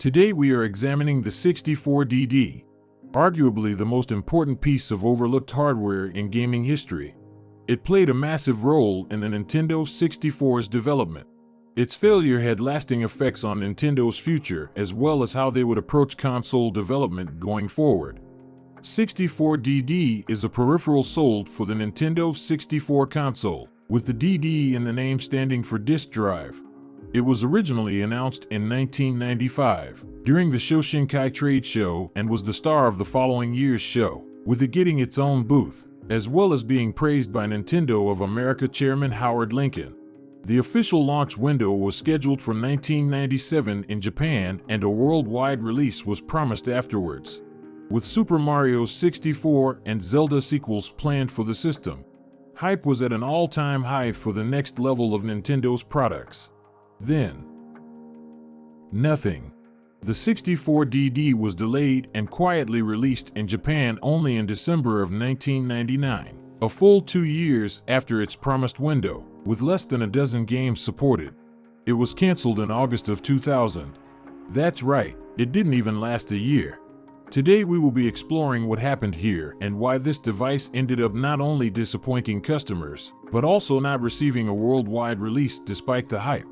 Today we are examining the 64DD, arguably the most important piece of overlooked hardware in gaming history. It played a massive role in the Nintendo 64's development. Its failure had lasting effects on Nintendo's future as well as how they would approach console development going forward. 64DD is a peripheral sold for the Nintendo 64 console, with the DD in the name standing for disk drive. It was originally announced in 1995 during the ShoShinKai trade show and was the star of the following year's show, with it getting its own booth, as well as being praised by Nintendo of America chairman Howard Lincoln. The official launch window was scheduled for 1997 in Japan, and a worldwide release was promised afterwards, with Super Mario 64 and Zelda Sequels planned for the system. Hype was at an all-time high for the next level of Nintendo's products. Then, nothing. The 64DD was delayed and quietly released in Japan only in December of 1999, a full 2 years after its promised window, with less than a dozen games supported. It was canceled in August of 2000. That's right, it didn't even last a year. Today we will be exploring what happened here and why this device ended up not only disappointing customers, but also not receiving a worldwide release despite the hype.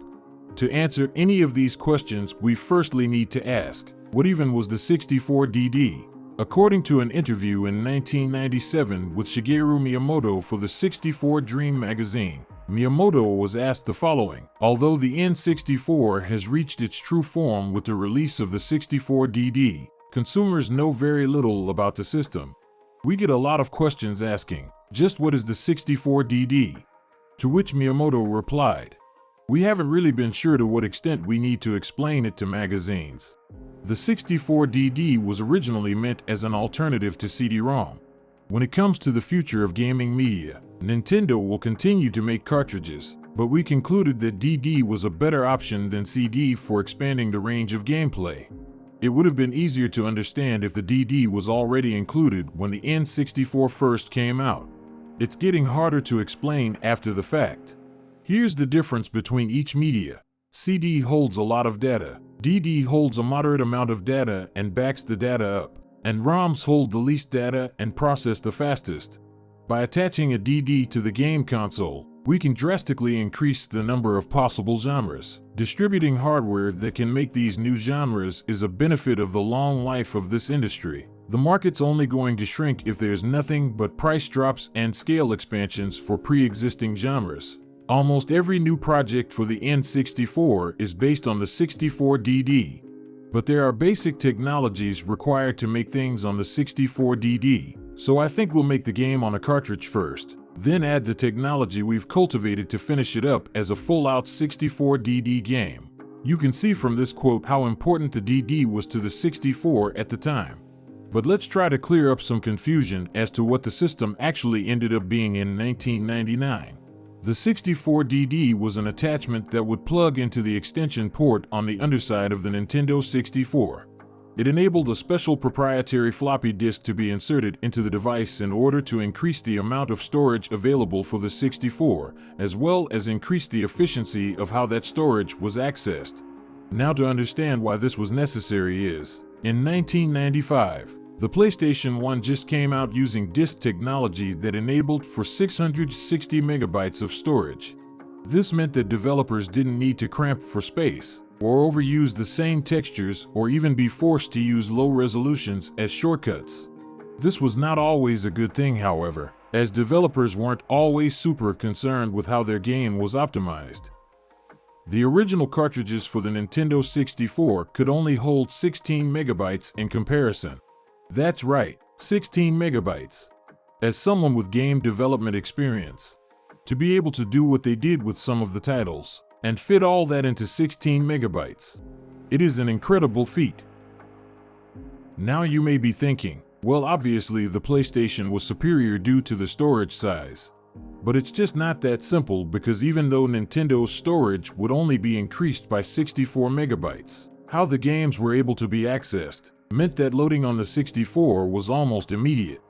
To answer any of these questions, we firstly need to ask, what even was the 64DD? According to an interview in 1997 with Shigeru Miyamoto for the 64 Dream magazine, Miyamoto was asked the following: although the N64 has reached its true form with the release of the 64DD, consumers know very little about the system. We get a lot of questions asking, just what is the 64DD? To which Miyamoto replied, "We haven't really been sure to what extent we need to explain it to magazines. The 64DD was originally meant as an alternative to CD-ROM. When it comes to the future of gaming media, Nintendo will continue to make cartridges, but we concluded that DD was a better option than CD for expanding the range of gameplay. It would have been easier to understand if the DD was already included when the N64 first came out. It's getting harder to explain after the fact. Here's the difference between each media. CD holds a lot of data, DD holds a moderate amount of data and backs the data up, and ROMs hold the least data and process the fastest. By attaching a DD to the game console, we can drastically increase the number of possible genres. Distributing hardware that can make these new genres is a benefit of the long life of this industry. The market's only going to shrink if there's nothing but price drops and scale expansions for pre-existing genres. Almost every new project for the N64 is based on the 64DD, but there are basic technologies required to make things on the 64DD, so I think we'll make the game on a cartridge first, then add the technology we've cultivated to finish it up as a full-out 64DD game. You can see from this quote how important the DD was to the 64 at the time. But let's try to clear up some confusion as to what the system actually ended up being in 1999. The 64DD was an attachment that would plug into the extension port on the underside of the Nintendo 64. It enabled a special proprietary floppy disk to be inserted into the device in order to increase the amount of storage available for the 64, as well as increase the efficiency of how that storage was accessed. Now, to understand why this was necessary is, in 1995, the PlayStation 1 just came out using disk technology that enabled for 660 megabytes of storage. This meant that developers didn't need to cramp for space, or overuse the same textures, or even be forced to use low resolutions as shortcuts. This was not always a good thing, however, as developers weren't always super concerned with how their game was optimized. The original cartridges for the Nintendo 64 could only hold 16 megabytes in comparison. That's right, 16 megabytes. As someone with game development experience, to be able to do what they did with some of the titles, and fit all that into 16 megabytes, it is an incredible feat. Now you may be thinking, well, obviously the PlayStation was superior due to the storage size. But it's just not that simple, because even though Nintendo's storage would only be increased by 64 megabytes, how the games were able to be accessed meant that loading on the 64 was almost immediate.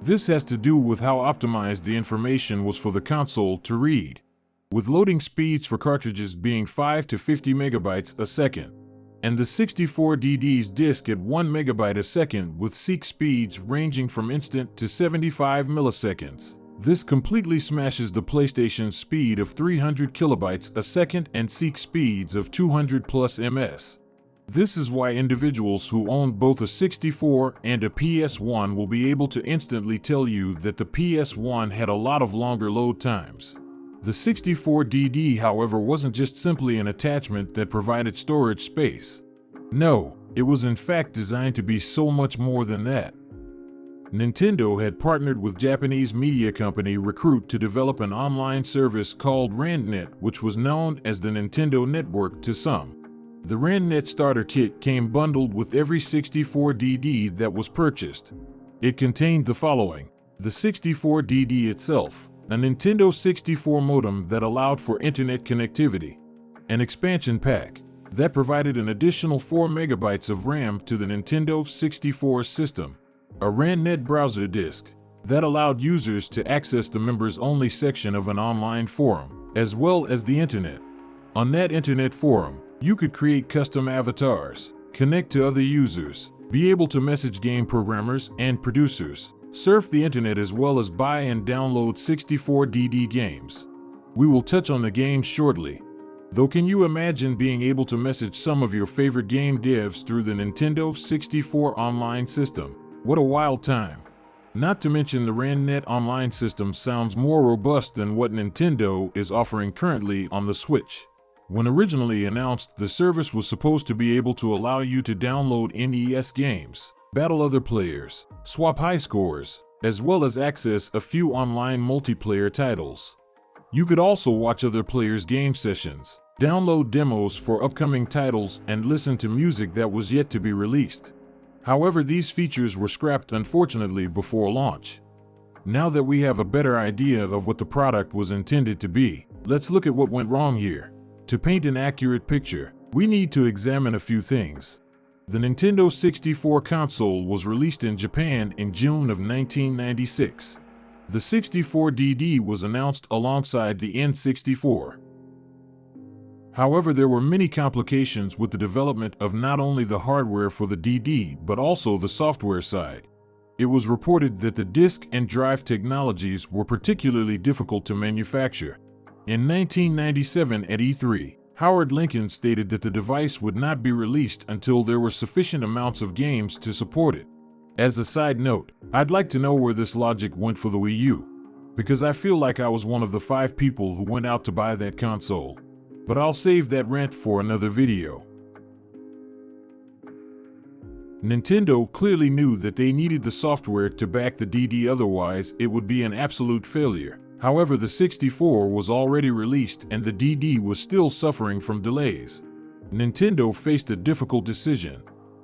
This has to do with how optimized the information was for the console to read, with loading speeds for cartridges being 5 to 50 megabytes a second. and the 64DD's disk at 1 megabyte a second with seek speeds ranging from instant to 75 milliseconds. This completely smashes the PlayStation's speed of 300 kilobytes a second and seek speeds of 200 plus ms. This is why individuals who own both a 64 and a PS1 will be able to instantly tell you that the PS1 had a lot of longer load times. The 64DD, however, wasn't just simply an attachment that provided storage space. No, it was in fact designed to be so much more than that. Nintendo had partnered with Japanese media company Recruit to develop an online service called RandNet, which was known as the Nintendo Network to some. The RandNet starter kit came bundled with every 64DD that was purchased. It contained the following: the 64DD itself, a Nintendo 64 modem that allowed for internet connectivity, an expansion pack that provided an additional 4 megabytes of RAM to the Nintendo 64 system, a RandNet browser disk that allowed users to access the members-only section of an online forum, as well as the internet. On that internet forum, you could create custom avatars, connect to other users, be able to message game programmers and producers, surf the internet, as well as buy and download 64DD games. We will touch on the games shortly. Though, can you imagine being able to message some of your favorite game devs through the Nintendo 64 online system? What a wild time. Not to mention the RandNet online system sounds more robust than what Nintendo is offering currently on the Switch. When originally announced, the service was supposed to be able to allow you to download NES games, battle other players, swap high scores, as well as access a few online multiplayer titles. You could also watch other players' game sessions, download demos for upcoming titles, and listen to music that was yet to be released. However, these features were scrapped, unfortunately, before launch. Now that we have a better idea of what the product was intended to be, let's look at what went wrong here. To paint an accurate picture, we need to examine a few things. The Nintendo 64 console was released in Japan in June of 1996. The 64DD was announced alongside the N64. However, there were many complications with the development of not only the hardware for the DD, but also the software side. It was reported that the disk and drive technologies were particularly difficult to manufacture. In 1997 at E3, Howard Lincoln stated that the device would not be released until there were sufficient amounts of games to support it. As a side note, I'd like to know where this logic went for the Wii U, because I feel like I was one of the 5 people who went out to buy that console. But I'll save that rant for another video. Nintendo clearly knew that they needed the software to back the DD, otherwise it would be an absolute failure. However, the 64 was already released and the DD was still suffering from delays. Nintendo faced a difficult decision.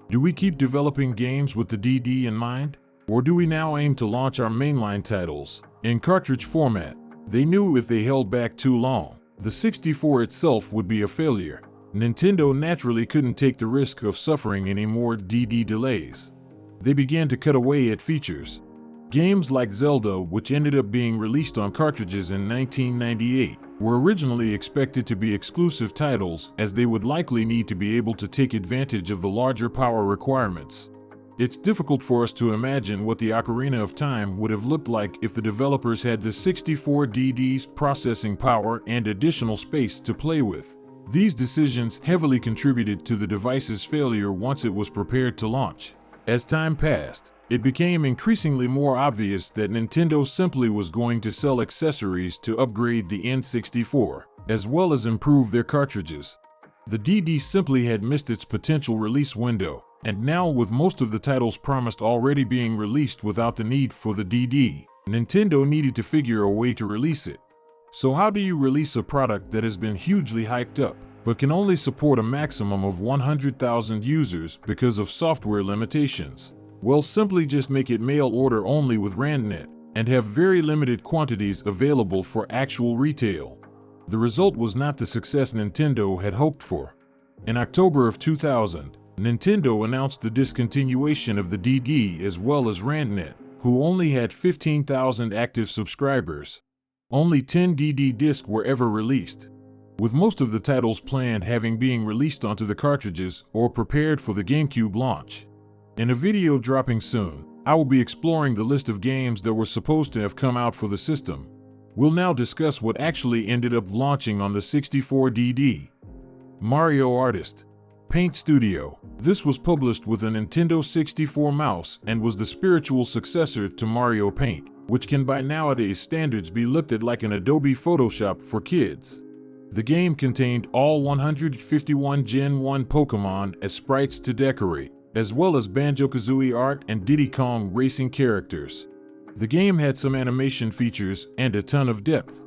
Do we keep developing games with the DD in mind? Or do we now aim to launch our mainline titles in cartridge format? They knew if they held back too long, the 64 itself would be a failure. Nintendo naturally couldn't take the risk of suffering any more DD delays. They began to cut away at features. Games like Zelda, which ended up being released on cartridges in 1998, were originally expected to be exclusive titles, as they would likely need to be able to take advantage of the larger power requirements. It's difficult for us to imagine what the Ocarina of Time would have looked like if the developers had the 64DD's processing power and additional space to play with. These decisions heavily contributed to the device's failure once it was prepared to launch. As time passed, it became increasingly more obvious that Nintendo simply was going to sell accessories to upgrade the N64, as well as improve their cartridges. The DD simply had missed its potential release window, and now, with most of the titles promised already being released without the need for the DD, Nintendo needed to figure a way to release it. So how do you release a product that has been hugely hyped up, but can only support a maximum of 100,000 users because of software limitations? Well, simply just make it mail order only with RandNet, and have very limited quantities available for actual retail. The result was not the success Nintendo had hoped for. In October of 2000, Nintendo announced the discontinuation of the DD as well as RandNet, who only had 15,000 active subscribers. Only 10 DD discs were ever released. with most of the titles planned having been released onto the cartridges or prepared for the GameCube launch. In a video dropping soon, I will be exploring the list of games that were supposed to have come out for the system. We'll now discuss what actually ended up launching on the 64DD. Mario Artist. Paint Studio. This was published with a Nintendo 64 mouse and was the spiritual successor to Mario Paint, which can by nowadays standards be looked at like an Adobe Photoshop for kids. The game contained all 151 Gen 1 Pokémon as sprites to decorate, as well as Banjo-Kazooie art and Diddy Kong racing characters. The game had some animation features and a ton of depth,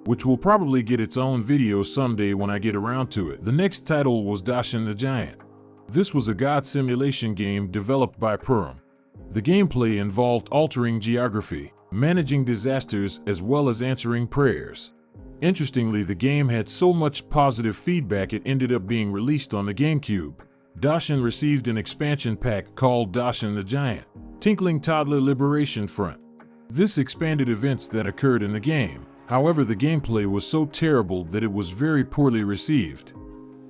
which will probably get its own video someday when I get around to it. The next title was Dashin the Giant. This was a god simulation game developed by Peripheral. The gameplay involved altering geography, managing disasters, as well as answering prayers. Interestingly, the game had so much positive feedback it ended up being released on the GameCube. Dashin received an expansion pack called Dashin the Giant, Tinkling Toddler Liberation Front. This expanded events that occurred in the game. However, the gameplay was so terrible that it was very poorly received.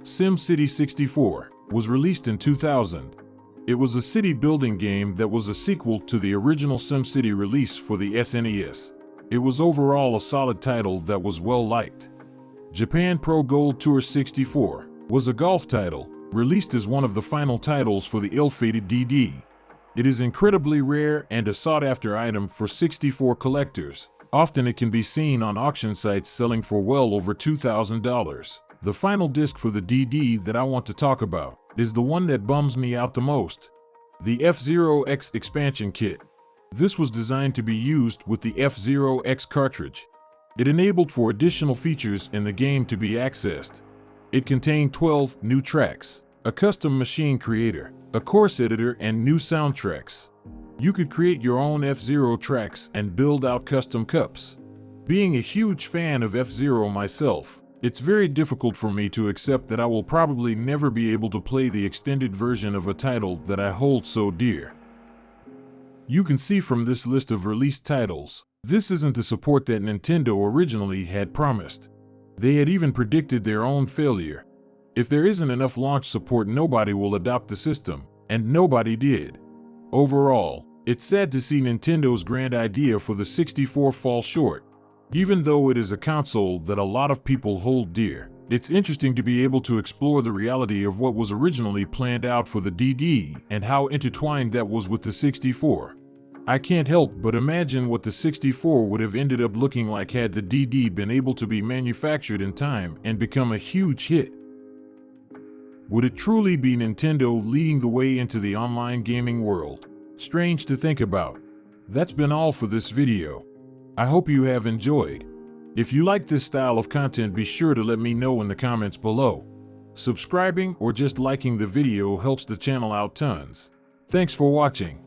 SimCity 64 was released in 2000. It was a city building game that was a sequel to the original SimCity release for the SNES. It was overall a solid title that was well liked. Japan Pro Gold Tour 64 was a golf title, released as one of the final titles for the ill-fated DD. It is incredibly rare and a sought-after item for 64 collectors. Often it can be seen on auction sites selling for well over $2,000. The final disc for the DD that I want to talk about is the one that bums me out the most, the F-Zero X expansion kit. This was designed to be used with the F-Zero X cartridge. It enabled for additional features in the game to be accessed. It contained 12 new tracks, a custom machine creator, a course editor, and new soundtracks. You could create your own F-Zero tracks and build out custom cups. Being a huge fan of F-Zero myself, it's very difficult for me to accept that I will probably never be able to play the extended version of a title that I hold so dear. You can see from this list of released titles, this isn't the support that Nintendo originally had promised. They had even predicted their own failure. If there isn't enough launch support, nobody will adopt the system, and nobody did. Overall, it's sad to see Nintendo's grand idea for the 64 fall short. Even though it is a console that a lot of people hold dear, it's interesting to be able to explore the reality of what was originally planned out for the DD and how intertwined that was with the 64. I can't help but imagine what the 64 would have ended up looking like had the DD been able to be manufactured in time and become a huge hit. Would it truly be Nintendo leading the way into the online gaming world? Strange to think about. That's been all for this video. I hope you have enjoyed. If you like this style of content, be sure to let me know in the comments below. Subscribing or just liking the video helps the channel out tons. Thanks for watching.